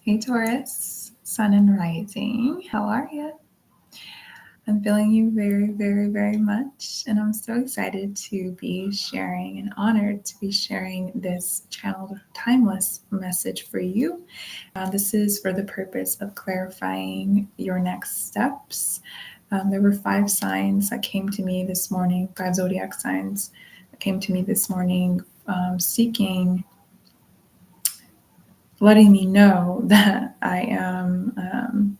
Hey Taurus, Sun and Rising, how are you? I'm feeling you very, very, very much, and I'm so excited to be sharing and honored to be sharing this channeled timeless message for you. This is for the purpose of clarifying your next steps. There were 5 signs that came to me this morning, 5 zodiac signs that came to me this morning, seeking letting me know that I am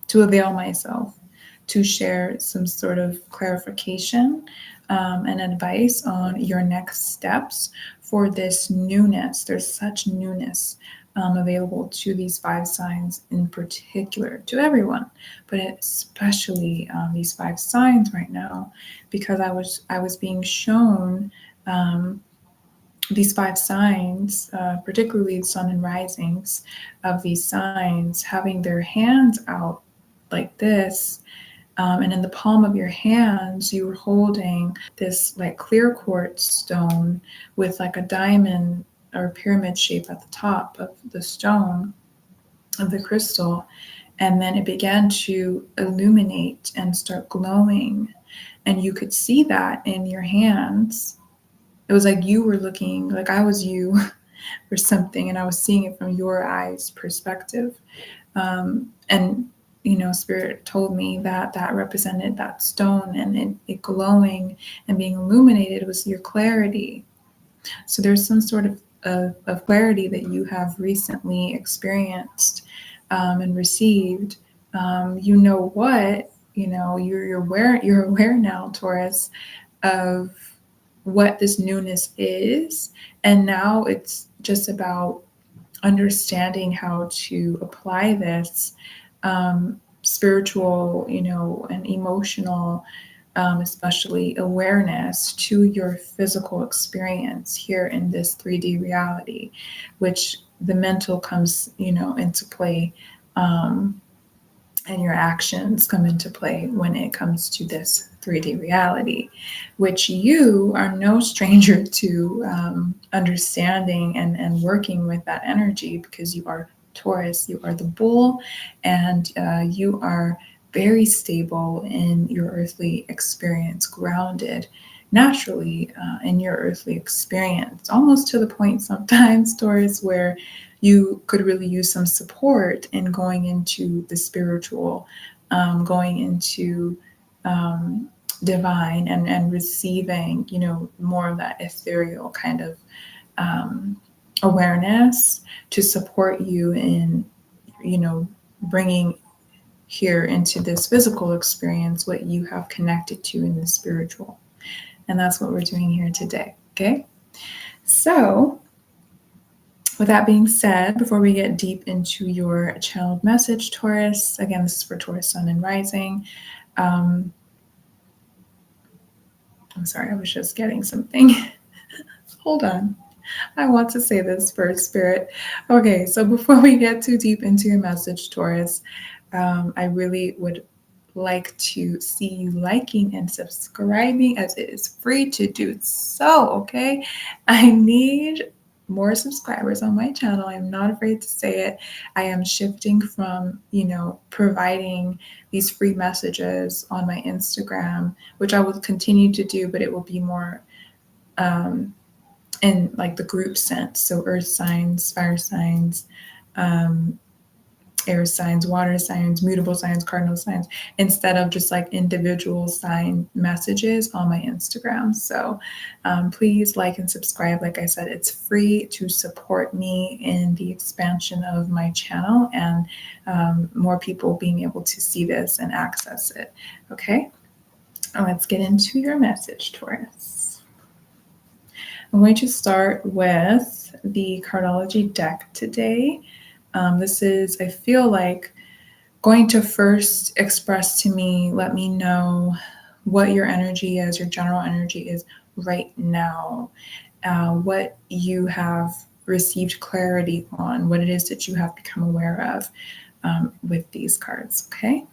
to avail myself to share some sort of clarification and advice on your next steps for this newness. There's such newness available to these 5 signs in particular, to everyone, but especially these 5 signs right now, because I was being shown these 5 signs, particularly sun and risings of these signs, having their hands out like this. And in the palm of your hands, you were holding this like clear quartz stone with like a diamond or pyramid shape at the top of the stone, of the crystal. And then it began to illuminate and start glowing. And you could see that in your hands. It was like you were looking, like I was you or something, and I was seeing it from your eyes perspective. And Spirit told me that that represented that stone, and it glowing and being illuminated was your clarity. So there's some sort of clarity that you have recently experienced and received. You're aware now, Taurus, of what this newness is, and now it's just about understanding how to apply this spiritual, and emotional, especially awareness to your physical experience here in this 3D reality, which the mental comes, into play, and your actions come into play when it comes to this 3D reality, which you are no stranger to understanding and working with that energy, because you are Taurus, you are the bull, and you are very stable in your earthly experience, grounded naturally in your earthly experience, almost to the point sometimes, Taurus, where you could really use some support in going into the spiritual, going into divine, and receiving, more of that ethereal kind of awareness to support you in, bringing here into this physical experience what you have connected to in the spiritual. And that's what we're doing here today. Okay. So with that being said, before we get deep into your channeled message, Taurus, again, this is for Taurus, Sun, and Rising. I'm sorry, I was just getting something. Hold on. I want to say this first, Spirit. Okay, so before we get too deep into your message, Taurus, I really would like to see you liking and subscribing, as it is free to do so, okay? I need more subscribers on my channel. I'm not afraid to say it. I am shifting from, providing these free messages on my Instagram, which I will continue to do, but it will be more in like the group sense. So earth signs, fire signs, air signs, water signs, mutable signs, cardinal signs, instead of just like individual sign messages on my Instagram. So please like and subscribe. Like I said, it's free to support me in the expansion of my channel and more people being able to see this and access it. Okay, let's get into your message, Taurus. I'm going to start with the cardology deck today. This is, I feel like, going to first express to me, let me know what your energy is, your general energy is right now, what you have received clarity on, what it is that you have become aware of with these cards, okay?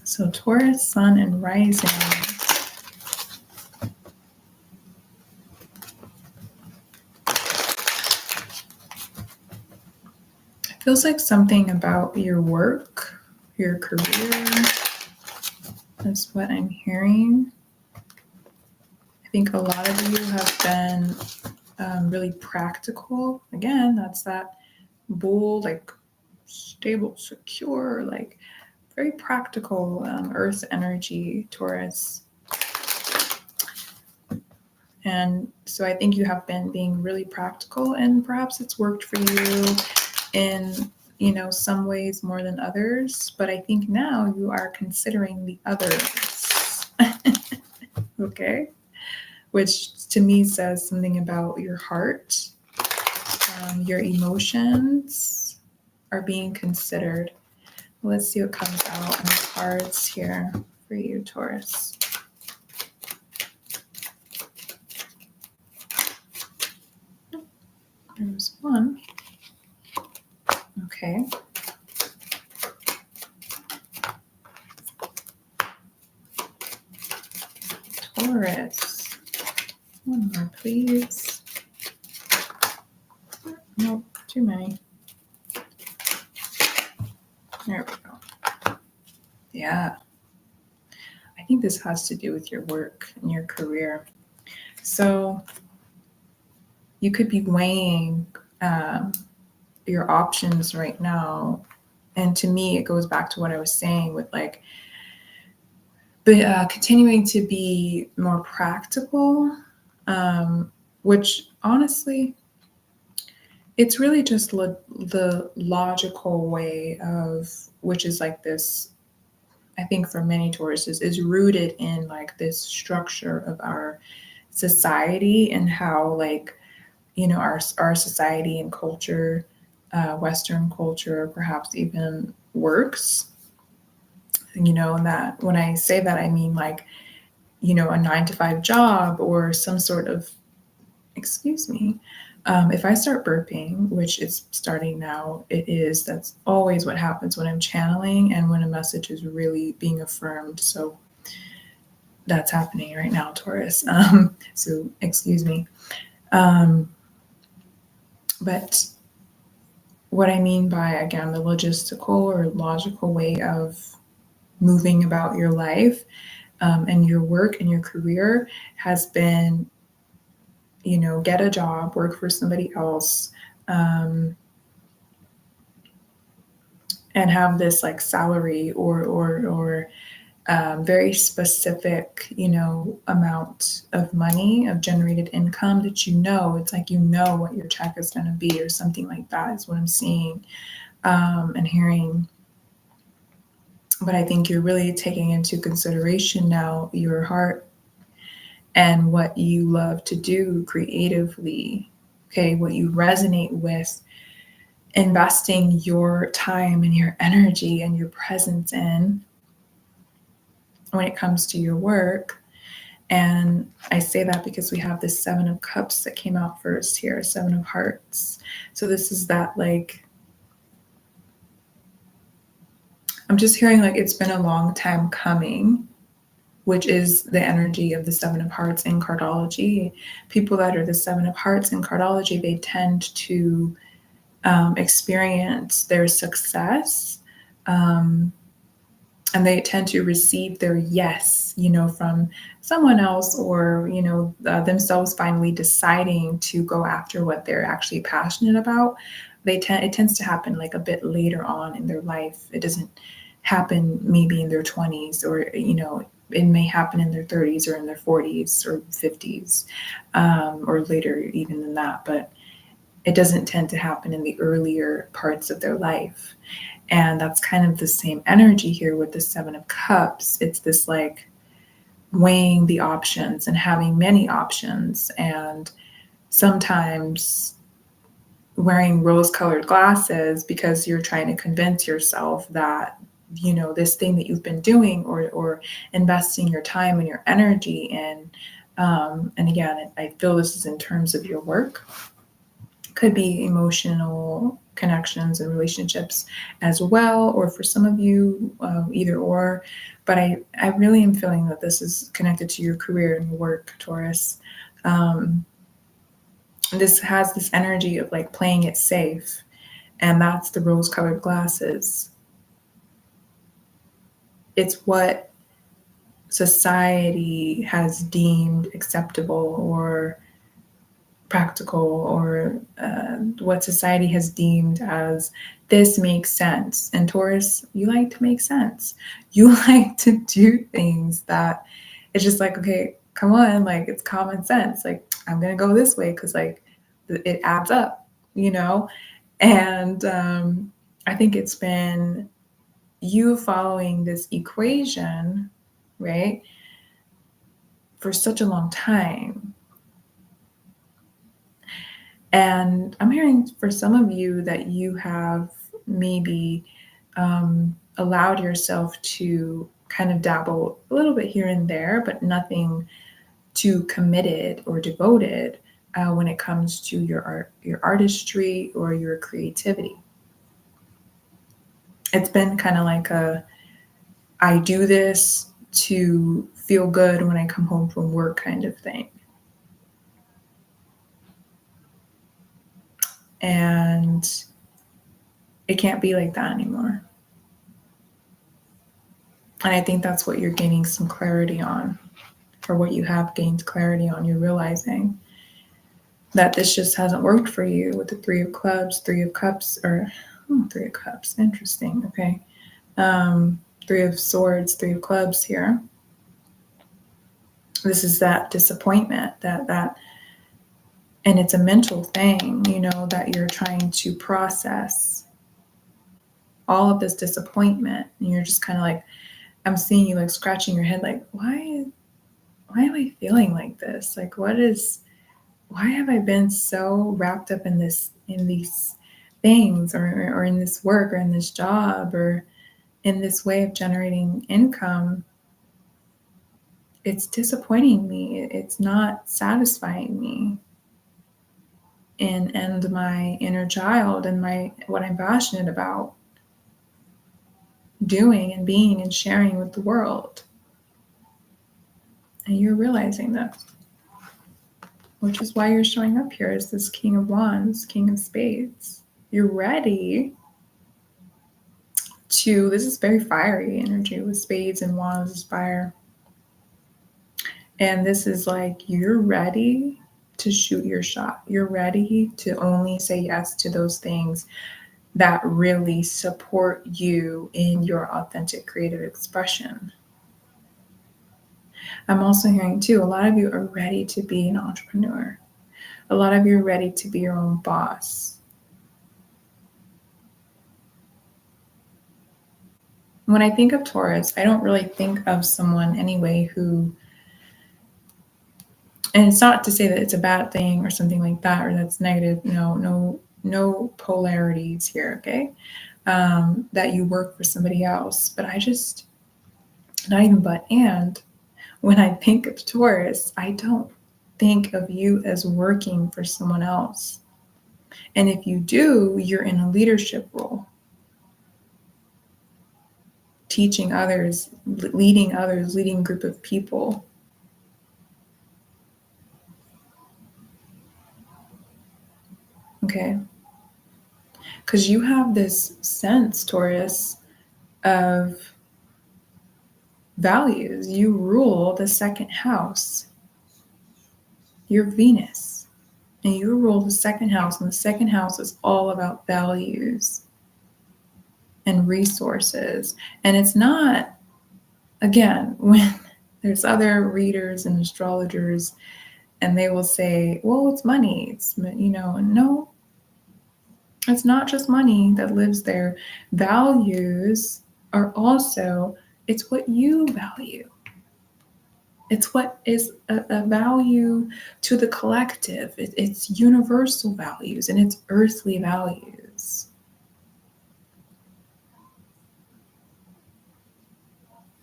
So Taurus, Sun, and Rising. feels like something about your work, your career is what I'm hearing. I think a lot of you have been really practical. Again, that's that bold, like stable, secure, like very practical earth energy, Taurus. And so I think you have been being really practical, and perhaps it's worked for you in, some ways more than others. But I think now you are considering the others. Okay. Which to me says something about your heart. Your emotions are being considered. Let's see what comes out in the cards here for you, Taurus. There's one. Okay. Taurus. One more, please. Nope, too many. There we go. Yeah. I think this has to do with your work and your career. So you could be weighing your options right now. And to me, it goes back to what I was saying with like, but continuing to be more practical, which honestly, it's really just the logical way of, which is like this, I think for many Tauruses, is rooted in like this structure of our society and how like, our society and culture, Western culture, perhaps even works, and that when I say that, I mean like, a 9-to-5 job or some sort of, excuse me, if I start burping, which is starting now, that's always what happens when I'm channeling and when a message is really being affirmed. So that's happening right now, Taurus. So excuse me. But what I mean by, again, the logistical or logical way of moving about your life and your work and your career has been, get a job, work for somebody else, and have this like salary or very specific, amount of money of generated income that it's like what your check is going to be or something like that is what I'm seeing and hearing. But I think you're really taking into consideration now your heart and what you love to do creatively, okay, what you resonate with, investing your time and your energy and your presence in when it comes to your work. And I say that because we have this 7 of Cups that came out first here, 7 of Hearts. So this is that, like, I'm just hearing like it's been a long time coming, which is the energy of the 7 of Hearts in cardology. People that are the 7 of Hearts in cardology, they tend to experience their success and they tend to receive their yes, from someone else or, themselves finally deciding to go after what they're actually passionate about. It tends to happen like a bit later on in their life. It doesn't happen maybe in their 20s or, it may happen in their 30s or in their 40s or 50s or later even than that. But it doesn't tend to happen in the earlier parts of their life. And that's kind of the same energy here with the 7 of Cups. It's this like weighing the options and having many options, and sometimes wearing rose-colored glasses because you're trying to convince yourself that, this thing that you've been doing or investing your time and your energy in. And again, I feel this is in terms of your work. Could be emotional connections and relationships as well, or for some of you, either or. But I really am feeling that this is connected to your career and your work, Taurus. This has this energy of like playing it safe And that's the rose-colored glasses. It's what society has deemed acceptable or practical, or what society has deemed as this makes sense. And Taurus, you like to make sense. You like to do things that it's just like, okay, come on, like it's common sense. Like I'm gonna go this way because like it adds up, you know? And I think it's been you following this equation, right, for such a long time. And I'm hearing for some of you that you have maybe allowed yourself to kind of dabble a little bit here and there, but nothing too committed or devoted when it comes to your art, your artistry, or your creativity. It's been kind of like I do this to feel good when I come home from work kind of thing. And it can't be like that anymore. And I think that's what you're gaining some clarity on, or what you have gained clarity on. You're realizing that this just hasn't worked for you with the Three of Clubs, Three of Cups, or Three of Cups. Interesting. Okay. Three of Swords, Three of Clubs here. This is that disappointment, that and it's a mental thing, you know, that you're trying to process all of this disappointment. And you're just kind of like, I'm seeing you like scratching your head, like, why am I feeling like this? Like, why have I been so wrapped up in these things, or in this work, or in this job, or in this way of generating income? It's disappointing me. It's not satisfying me. And my inner child, and what I'm passionate about doing and being and sharing with the world. And you're realizing this, which is why you're showing up here as this King of Wands, King of Spades. You're ready to, this is very fiery energy with spades and wands is fire. And this is like, you're ready to shoot your shot. You're ready to only say yes to those things that really support you in your authentic creative expression. I'm also hearing too, a lot of you are ready to be an entrepreneur. A lot of you are ready to be your own boss. When I think of Taurus, I don't really think of someone anyway who, and it's not to say that it's a bad thing or something like that, or that's negative. No polarities here, okay? That you work for somebody else. But I just, not even but, and when I think of Taurus, I don't think of you as working for someone else. And if you do, you're in a leadership role. Teaching others, leading a group of people. Okay. Because you have this sense, Taurus, of values. You rule the second house. You're Venus. And you rule the second house. And the second house is all about values and resources. And it's not, again, when there's other readers and astrologers, and they will say, well, it's money. It's, no, it's not just money that lives there. Values are also, it's what you value. It's what is a value to the collective. It's universal values, and it's earthly values.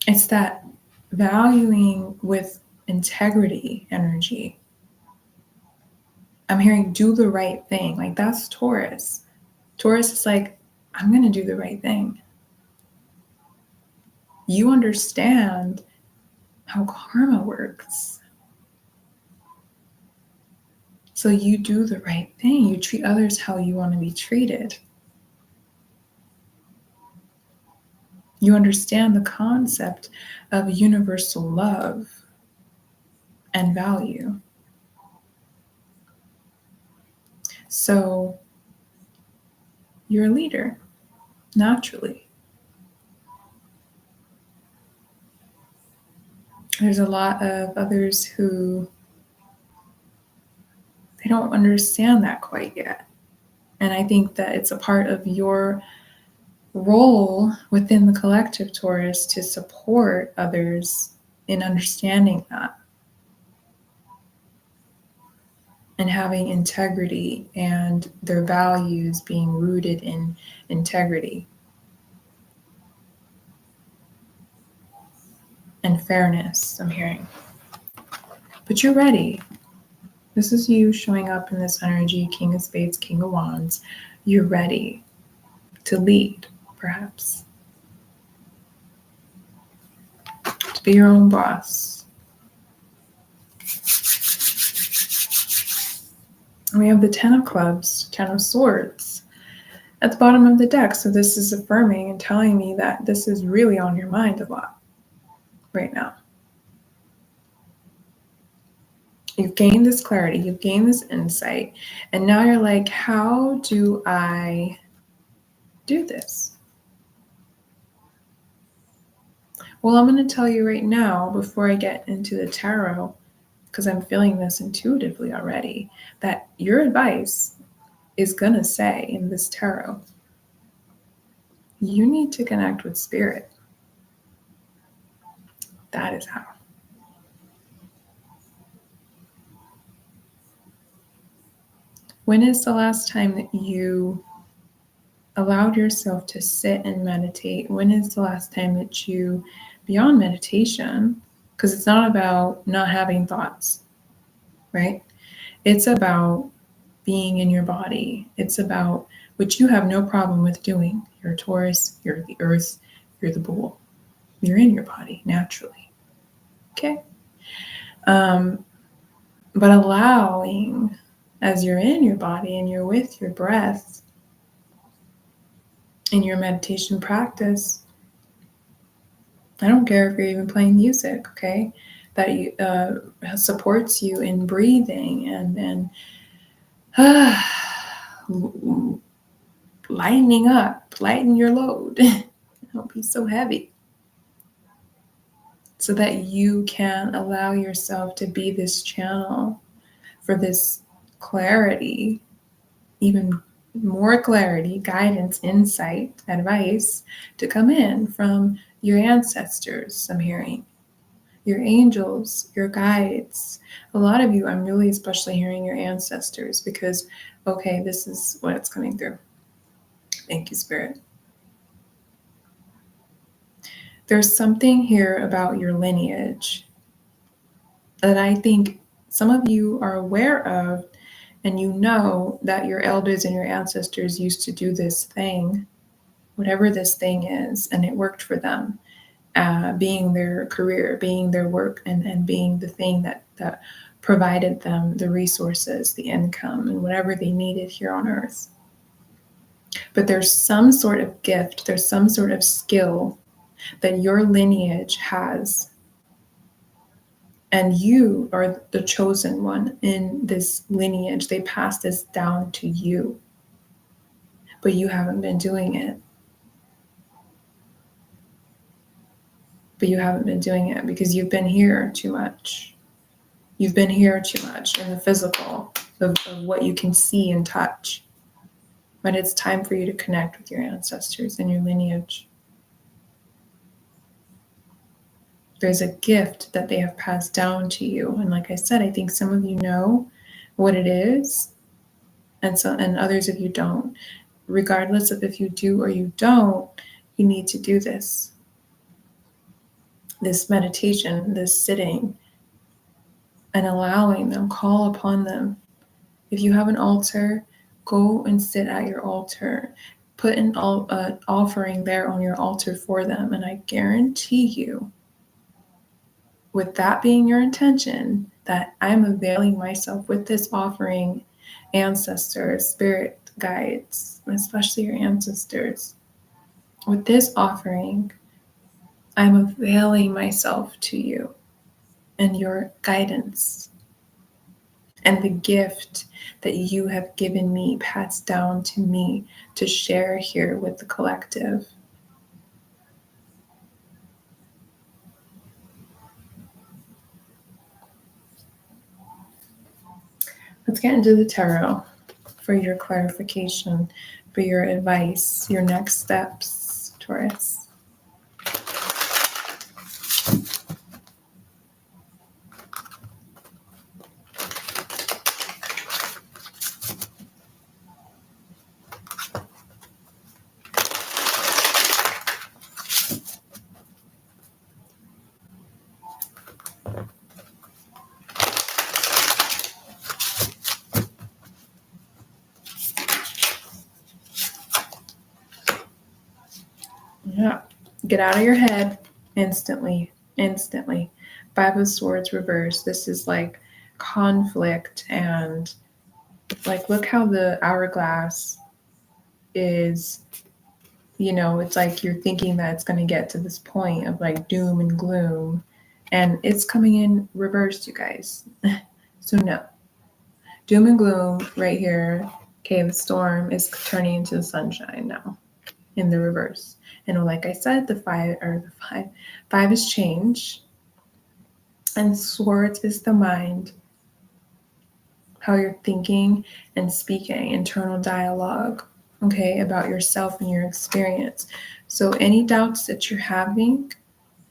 It's that valuing with integrity energy. I'm hearing do the right thing. Like that's Taurus. Taurus is like, I'm going to do the right thing. You understand how karma works. So you do the right thing. You treat others how you want to be treated. You understand the concept of universal love and value. So you're a leader, naturally. There's a lot of others who they don't understand that quite yet. And I think that it's a part of your role within the collective, Taurus, to support others in understanding that and having integrity and their values being rooted in integrity and fairness, I'm hearing. But you're ready. This is you showing up in this energy, King of Spades, King of Wands. You're ready to lead, perhaps. To be your own boss. And we have the Ten of Clubs, Ten of Swords at the bottom of the deck. So this is affirming and telling me that this is really on your mind a lot right now. You've gained this clarity, you've gained this insight, and now you're like, how do I do this? Well, I'm going to tell you right now, before I get into the tarot, because I'm feeling this intuitively already, that your advice is going to say in this tarot, you need to connect with spirit. That is how. When is the last time that you allowed yourself to sit and meditate? When is the last time that you, beyond meditation, because it's not about not having thoughts, right? It's about being in your body. It's about, which you have no problem with doing. You're a Taurus, you're the earth, you're the bull. You're in your body naturally. Okay? But allowing, as you're in your body and you're with your breath in your meditation practice, I don't care if you're even playing music, okay, that you, supports you in breathing and lightening up, lighten your load. Don't be so heavy. So that you can allow yourself to be this channel for this clarity, even more clarity, guidance, insight, advice to come in from your ancestors, I'm hearing. Your angels, your guides. A lot of you, I'm really especially hearing your ancestors because, okay, this is what's coming through. Thank you, Spirit. There's something here about your lineage that I think some of you are aware of, and you know that your elders and your ancestors used to do this thing, whatever this thing is, and it worked for them, being their career, being their work, and being the thing that provided them the resources, the income, and whatever they needed here on earth. But there's some sort of gift, there's some sort of skill that your lineage has. And you are the chosen one in this lineage. They passed this down to you. But you haven't been doing it. But you haven't been doing it because you've been here too much. You've been here too much in the physical of what you can see and touch. But it's time for you to connect with your ancestors and your lineage. There's a gift that they have passed down to you. And like I said, I think some of you know what it is, and others of you don't. Regardless of if you do or you don't, you need to do this. This meditation, this sitting, and allowing them, call upon them. If you have an altar, go and sit at your altar. Put an offering there on your altar for them. And I guarantee you, with that being your intention, that I'm availing myself with this offering, ancestors, spirit guides, especially your ancestors, with this offering, I'm availing myself to you and your guidance and the gift that you have given me, passed down to me to share here with the collective. Let's get into the tarot for your clarification, for your advice, your next steps, Taurus. Yeah, get out of your head instantly. Five of Swords reverse. This is like conflict, and like look how the hourglass is, it's like you're thinking that it's going to get to this point of like doom and gloom, and it's coming in reversed, you guys. So no, doom and gloom right here. Okay, the storm is turning into the sunshine now in the reverse. And like I said, the five is change, and swords is the mind, how you're thinking and speaking, internal dialogue, okay, about yourself and your experience. So any doubts that you're having,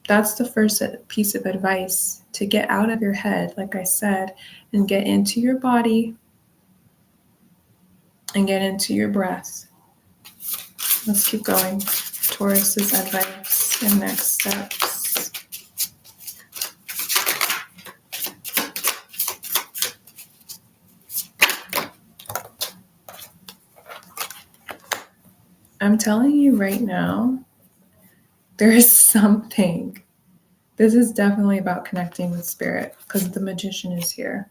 that's the first piece of advice, to get out of your head, like I said, and get into your body and get into your breath. Let's keep going. Taurus's advice and next steps. I'm telling you right now, there is something. This is definitely about connecting with spirit, because the magician is here.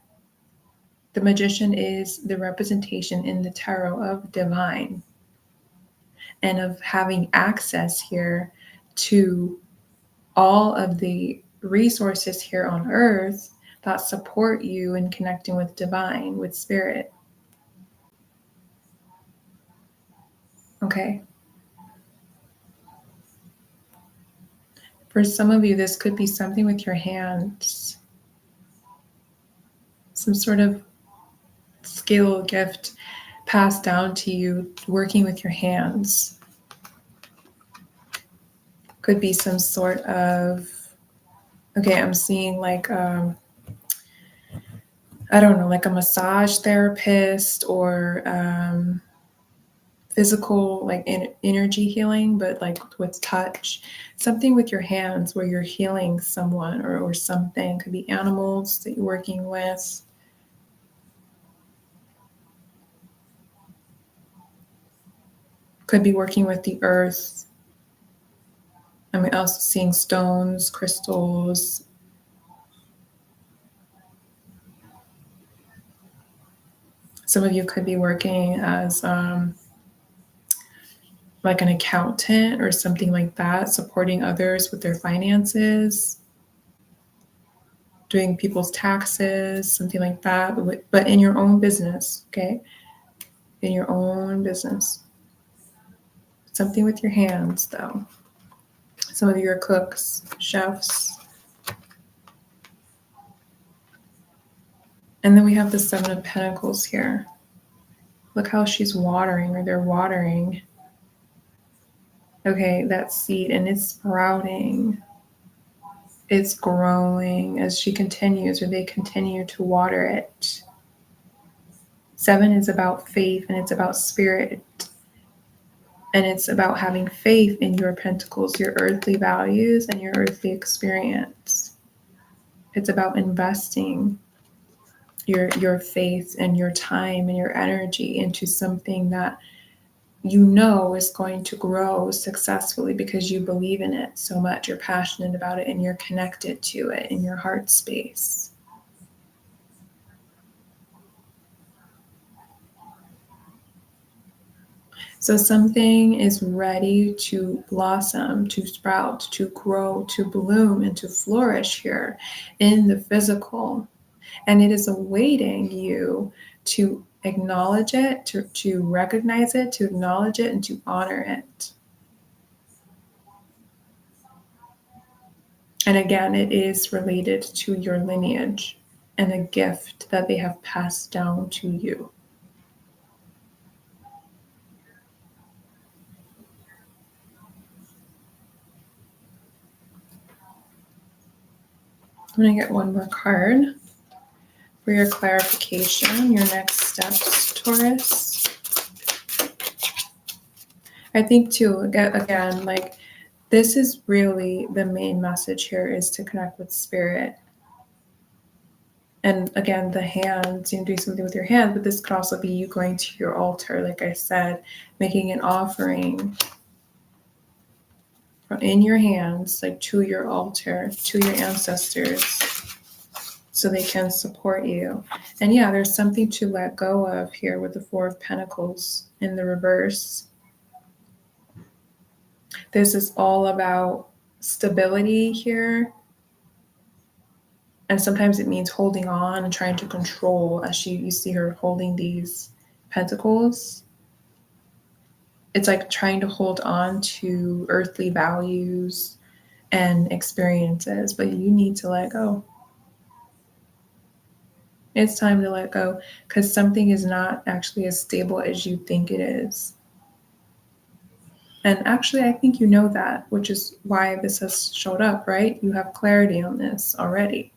The magician is the representation in the tarot of divine and of having access here to all of the resources here on earth that support you in connecting with divine, with spirit. Okay. For some of you, this could be something with your hands, some sort of skill, gift passed down to you, working with your hands. Could be some sort of, okay, I'm seeing like, I don't know, like a massage therapist or physical, like energy healing, but like with touch, something with your hands where you're healing someone or something. Could be animals that you're working with. Could be working with the earth. I'm also seeing stones, crystals. Some of you could be working as like an accountant or something like that, supporting others with their finances, doing people's taxes, something like that, but in your own business, okay? In your own business. Something with your hands, though. Some of you are cooks, chefs. And then we have the Seven of Pentacles here. Look how she's watering, or they're watering. Okay, that seed, and it's sprouting. It's growing as she continues, or they continue to water it. Seven is about faith, and it's about spirit. And it's about having faith in your pentacles, your earthly values, and your earthly experience. It's about investing your faith and your time and your energy into something that you know is going to grow successfully because you believe in it so much, you're passionate about it, and you're connected to it in your heart space. So something is ready to blossom, to sprout, to grow, to bloom, and to flourish here in the physical. And it is awaiting you to acknowledge it, to recognize it, to acknowledge it, and to honor it. And again, it is related to your lineage and a gift that they have passed down to you. I'm going to get one more card for your clarification, your next steps, Taurus. I think too, again, like this is really the main message here, is to connect with spirit. And again, the hands, do something with your hands, but this could also be you going to your altar, like I said, making an offering in your hands, like to your altar, to your ancestors, so they can support you. And yeah, there's something to let go of here with the Four of Pentacles in the reverse. This is all about stability here. And sometimes it means holding on and trying to control, as you see her holding these pentacles. It's like trying to hold on to earthly values and experiences, but you need to let go. It's time to let go, because something is not actually as stable as you think it is. And actually, I think you know that, which is why this has showed up, right? You have clarity on this already.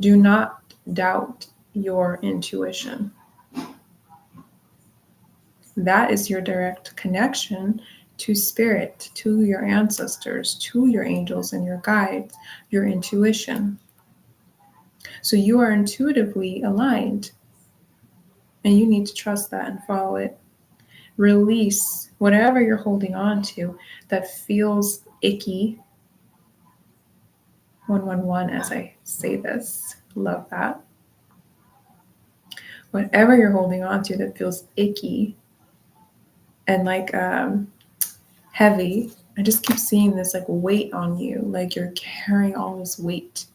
Do not doubt your intuition. That is your direct connection to spirit, to your ancestors, to your angels and your guides, your intuition. So you are intuitively aligned, and you need to trust that and follow it. Release whatever you're holding on to that feels icky. 111, as I say this, love that. Whatever you're holding on to that feels icky and like heavy, I just keep seeing this like weight on you, like you're carrying all this weight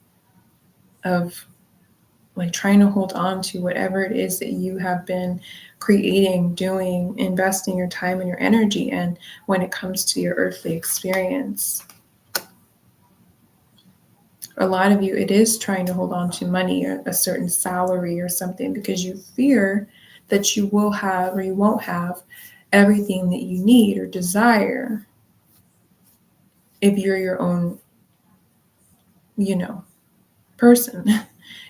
of like trying to hold on to whatever it is that you have been creating, doing, investing your time and your energy in when it comes to your earthly experience. A lot of you, it is trying to hold on to money or a certain salary or something, because you fear that you will have or you won't have everything that you need or desire if you're your own, person.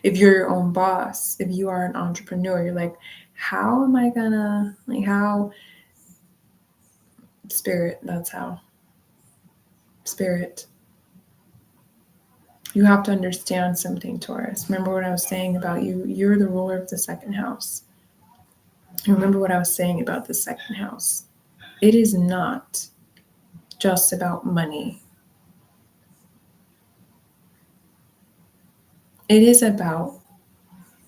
If you're your own boss, if you are an entrepreneur, you're like, how am I gonna, like, how? Spirit, that's how. Spirit. You have to understand something, Taurus. Remember what I was saying about you? You're the ruler of the second house. Remember what I was saying about the second house. It is not just about money. It is about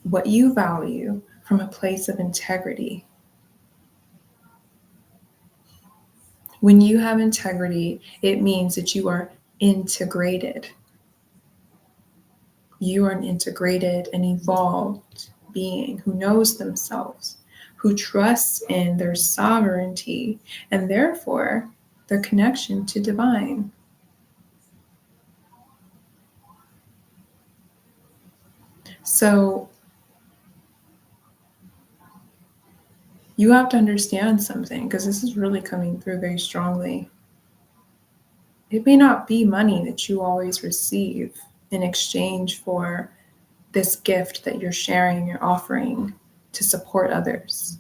what you value from a place of integrity. When you have integrity, it means that you are integrated. You are an integrated and evolved being who knows themselves, who trusts in their sovereignty and therefore their connection to divine. So you have to understand something, because this is really coming through very strongly. It may not be money that you always receive in exchange for this gift that you're sharing, you're offering to support others.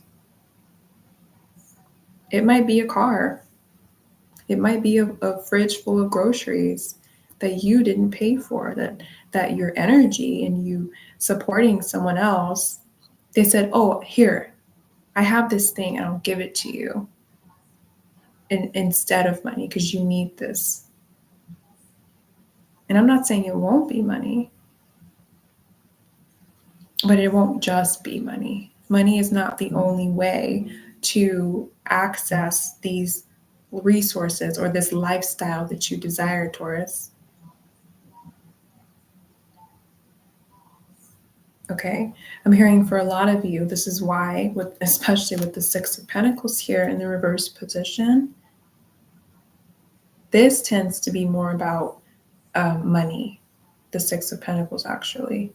It might be a car. It might be a fridge full of groceries that you didn't pay for, that your energy and you supporting someone else, they said, oh, here, I have this thing and I'll give it to you instead of money because you need this. And I'm not saying it won't be money, but it won't just be money. Money is not the only way to access these resources or this lifestyle that you desire, Taurus. Okay, I'm hearing for a lot of you, this is why, especially with the Six of Pentacles here in the reverse position, this tends to be more about money, the Six of Pentacles actually.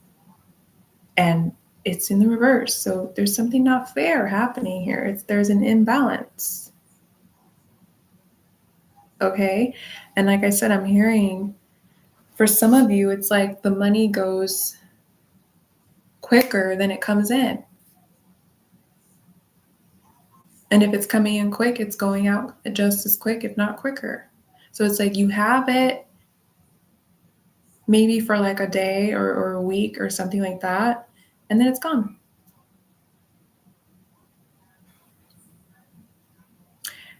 And it's in the reverse. So there's something not fair happening here. There's an imbalance. Okay. And like I said, I'm hearing for some of you, it's like the money goes quicker than it comes in. And if it's coming in quick, it's going out just as quick, if not quicker. So it's like you have it maybe for like a day or a week or something like that, and then it's gone.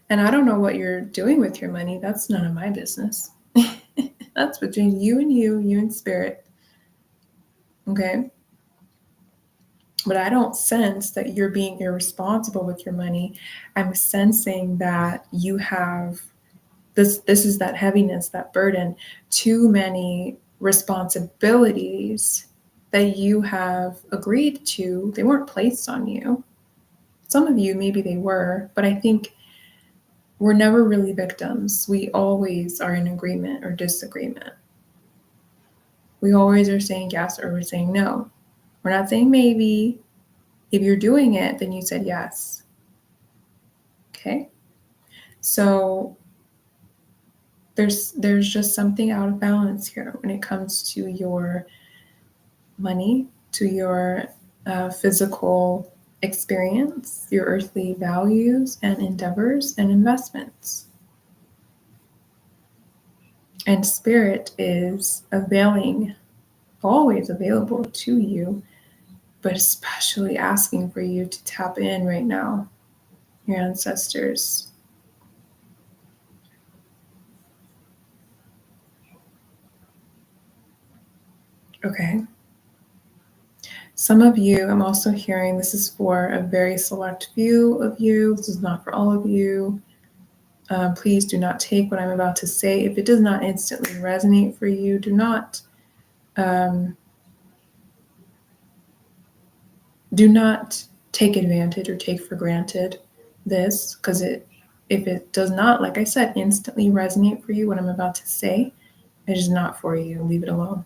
And I don't know what you're doing with your money. That's none of my business. That's between you and spirit. Okay? But I don't sense that you're being irresponsible with your money. I'm sensing that you have this is that heaviness, that burden, too many responsibilities that you have agreed to. They weren't placed on you. Some of you, maybe they were, but I think we're never really victims. We always are in agreement or disagreement. We always are saying yes or we're saying no. We're not saying maybe. If you're doing it, then you said yes. Okay? So there's just something out of balance here when it comes to your money, to your physical experience, your earthly values and endeavors and investments. And spirit is always available to you, but especially asking for you to tap in right now, your ancestors. Okay. Some of you, I'm also hearing this is for a very select few of you. This is not for all of you. Please do not take what I'm about to say. If it does not instantly resonate for you, do not take advantage or take for granted this, because if it does not, like I said, instantly resonate for you, what I'm about to say, it is not for you. Leave it alone.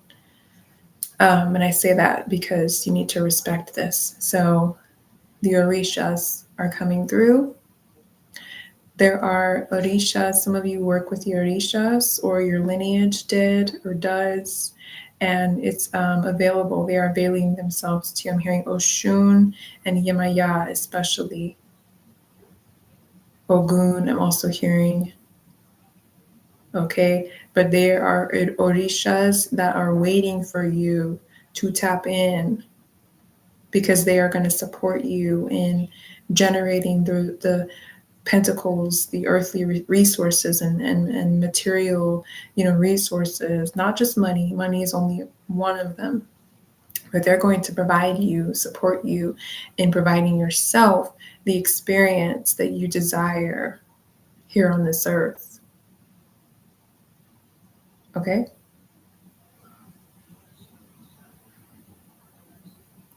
And I say that because you need to respect this. So the orishas are coming through. There are orishas. Some of you work with the orishas, or your lineage did or does, and it's available. They are availing themselves to you. I'm hearing Oshun and Yemaya, especially. Ogun, I'm also hearing. Okay, but there are orishas that are waiting for you to tap in, because they are going to support you in generating the pentacles, the earthly resources and material, resources, not just money. Money is only one of them, but they're going to provide you, support you in providing yourself the experience that you desire here on this earth. Okay?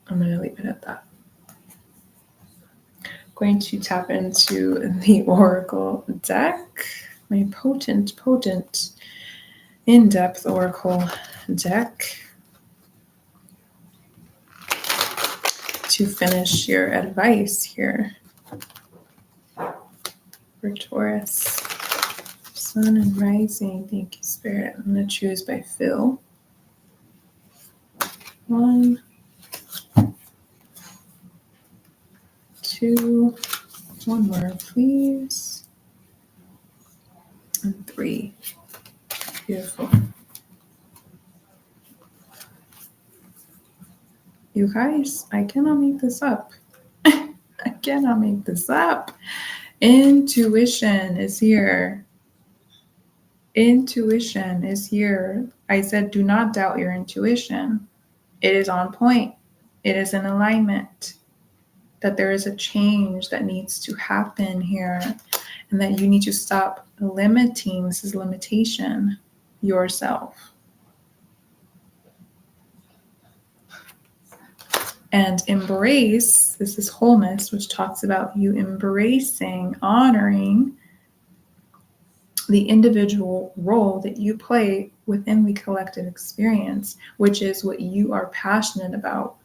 I'm going to leave it at that. Going to tap into the Oracle deck, my potent, in-depth Oracle deck, to finish your advice here for Taurus. Sun and Rising, thank you, Spirit. I'm going to choose by Phil. 1, 2, one more, please. And 3. Beautiful. You guys, I cannot make this up. I cannot make this up. Intuition is here. Intuition is here. I said, do not doubt your intuition. It is on point. It is in alignment. that there is a change that needs to happen here, and that you need to stop limiting, this is limitation, yourself. And embrace, this is wholeness, which talks about you embracing, honoring the individual role that you play within the collective experience, which is what you are passionate about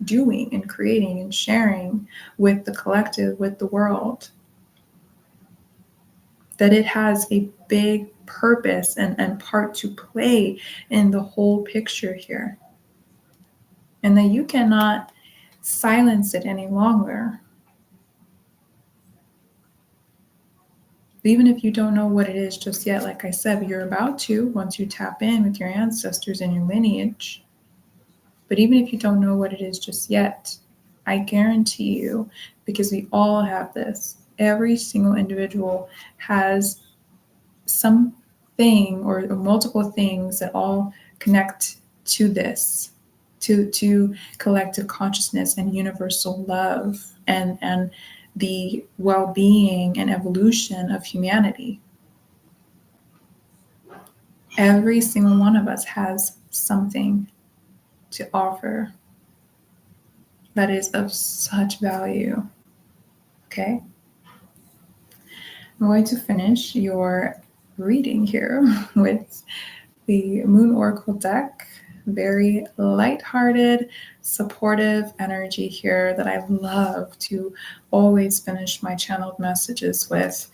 doing and creating and sharing with the collective, with the world. That it has a big purpose and part to play in the whole picture here. And that you cannot silence it any longer. Even if you don't know what it is just yet, like I said, you're about to once you tap in with your ancestors and your lineage. But even if you don't know what it is just yet, I guarantee you, because we all have this, every single individual has something or multiple things that all connect to this, to collective consciousness and universal love and the well-being and evolution of humanity. Every single one of us has something to offer that is of such value. Okay? I'm going to finish your reading here with the Moon Oracle deck. Very lighthearted, supportive energy here that I love to always finish my channeled messages with.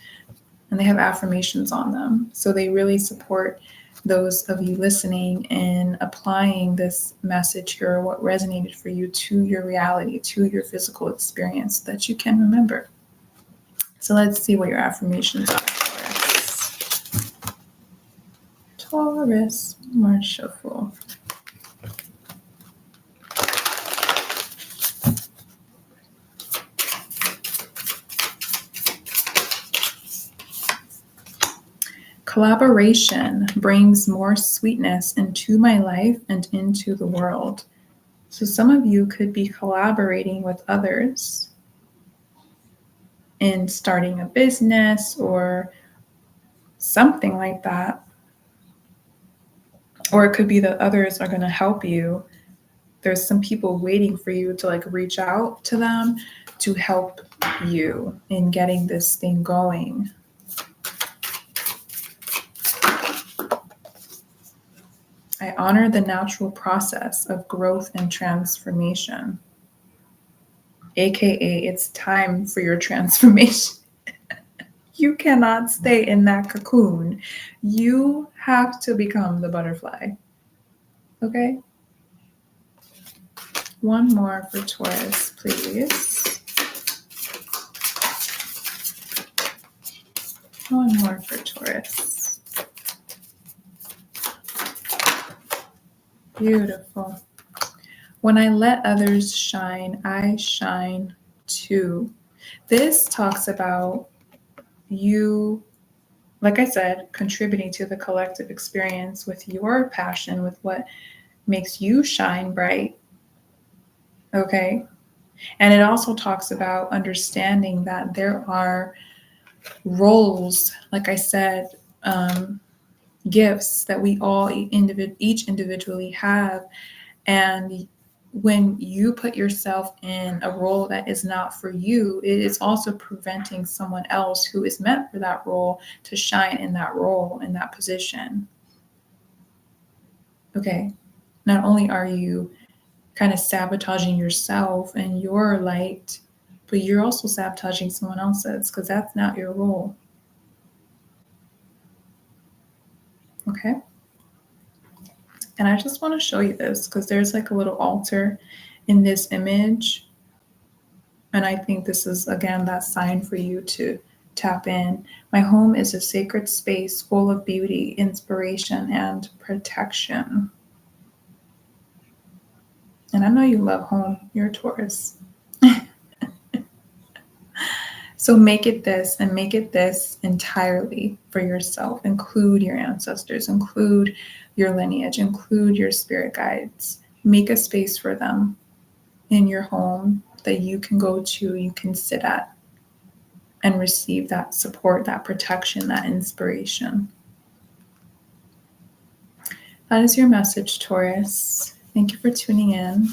And they have affirmations on them. So they really support those of you listening in applying this message here, what resonated for you, to your reality, to your physical experience that you can remember. So let's see what your affirmations are. Taurus, more shuffle. Collaboration brings more sweetness into my life and into the world. So some of you could be collaborating with others in starting a business or something like that. Or it could be that others are going to help you. There's some people waiting for you to reach out to them to help you in getting this thing going. I honor the natural process of growth and transformation. AKA, it's time for your transformation. You cannot stay in that cocoon. You have to become the butterfly. Okay? One more for Taurus, please. One more for Taurus. Beautiful. When I let others shine, I shine too. This talks about you, like I said, contributing to the collective experience with your passion, with what makes you shine bright. Okay? And it also talks about understanding that there are roles, like I said, gifts that we all each individually have. And when you put yourself in a role that is not for you, it is also preventing someone else who is meant for that role to shine in that role, in that position. Okay. Not only are you kind of sabotaging yourself and your light, but you're also sabotaging someone else's, because that's not your role. Okay. And I just want to show you this because there's a little altar in this image. And I think this is, again, that sign for you to tap in. My home is a sacred space full of beauty, inspiration, and protection. And I know you love home. You're a Taurus. So make it this, and make it this entirely for yourself. Include your ancestors, include your lineage, include your spirit guides. Make a space for them in your home that you can go to, you can sit at, and receive that support, that protection, that inspiration. That is your message, Taurus. Thank you for tuning in.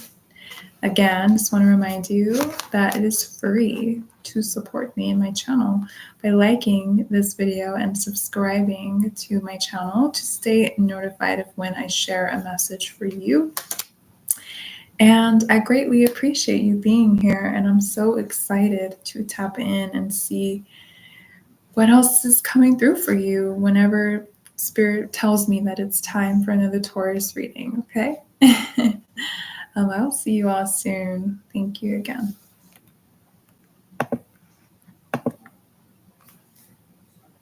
Again, just want to remind you that it is free to support me and my channel by liking this video and subscribing to my channel to stay notified of when I share a message for you. And I greatly appreciate you being here, and I'm so excited to tap in and see what else is coming through for you whenever Spirit tells me that it's time for another Taurus reading, okay? I'll see you all soon. Thank you again.